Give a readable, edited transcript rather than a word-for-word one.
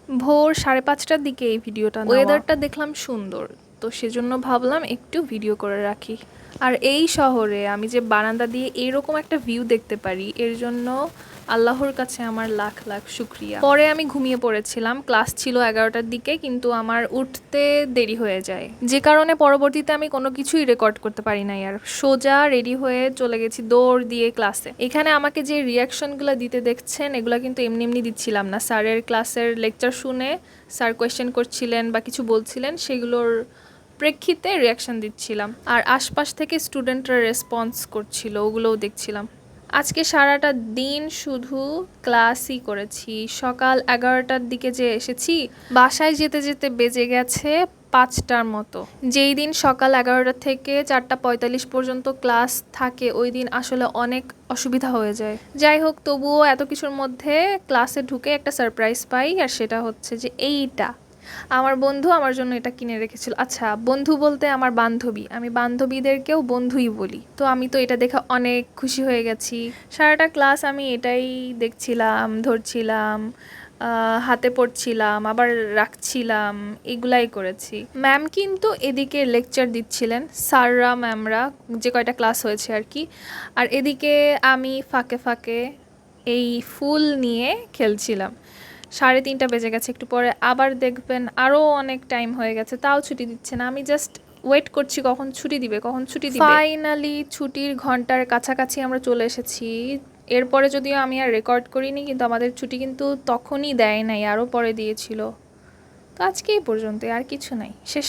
ভোর 5:30টার দিকে এই ভিডিওটা নেওয়া। ওয়েদারটা দেখলাম সুন্দর, তো সেজন্য ভাবলাম একটু ভিডিও করে রাখি। আর এই শহরে আমি যে বারান্দা দিয়ে এরকম একটা ভিউ দেখতে পারি, এর জন্য আল্লাহর কাছে আমার লাখ লাখ শুক্রিয়া। পরে আমি ঘুমিয়ে পড়েছিলাম, ক্লাস ছিল 11টার দিকে, কিন্তু আমার উঠতে দেরি হয়ে যায়, যে কারণে পরবর্তীতে আমি কোনো কিছুই রেকর্ড করতে পারি নাই। আর সোজা রেডি হয়ে চলে গেছি দৌড় দিয়ে ক্লাসে। এখানে আমাকে যে রিয়াকশনগুলো দিতে দেখছেন, এগুলো কিন্তু এমনি এমনি দিচ্ছিলাম না। স্যারের ক্লাসের লেকচার শুনে স্যার কোয়েশ্চেন করছিলেন বা কিছু বলছিলেন, সেগুলোর প্রেক্ষিতে রিয়াকশন দিচ্ছিলাম। আর আশপাশ থেকে স্টুডেন্টরা রেসপন্স করছিল, ওগুলোও দেখছিলাম। আজকে সারাটা দিন শুধু ক্লাসই করেছি। সকাল 11টার দিকে যে এসেছি, বাসায় যেতে যেতে বেজে গেছে 5টার মতো। যেই দিন সকাল 11টা থেকে 4:45 পর্যন্ত ক্লাস থাকে, ওই দিন আসলে অনেক অসুবিধা হয়ে যায়। যাই হোক, তবুও এত কিছুর মধ্যে ক্লাসে ঢুকে একটা সারপ্রাইজ পাই, আর সেটা হচ্ছে যে এইটা আমার বন্ধু আমার জন্য এটা কিনে রেখেছিল। আচ্ছা, বন্ধু বলতে আমার বান্ধবী, আমি বান্ধবীদেরকেও বন্ধুই বলি। তো আমি তো এটা দেখে অনেক খুশি হয়ে গেছি। সারাটা ক্লাস আমি এটাই দেখছিলাম, ধরছিলাম, হাতে পড়ছিলাম, আবার রাখছিলাম, এগুলাই করেছি। ম্যাম কিন্তু এদিকে লেকচার দিচ্ছিলেন, স্যাররা ম্যামরা যে কয়টা ক্লাস হয়েছে আর কি। আর এদিকে আমি ফাঁকে ফাঁকে এই ফুল নিয়ে খেলছিলাম। 3:30 বেজে গেছে, একটু পরে আবার দেখবেন আরও অনেক টাইম হয়ে গেছে, তাও ছুটি দিচ্ছে না। আমি জাস্ট ওয়েট করছি কখন ছুটি দিবে, কখন ছুটি দিবে। ফাইনালি ছুটির ঘন্টার কাছাকাছি আমরা চলে এসেছি। এরপরে যদিও আমি আর রেকর্ড করিনি, কিন্তু আমাদের ছুটি কিন্তু তখনই দেয় নাই, আরও পরে দিয়েছিল। তো আজকে এই পর্যন্ত, আর কিছু নাই, শেষ।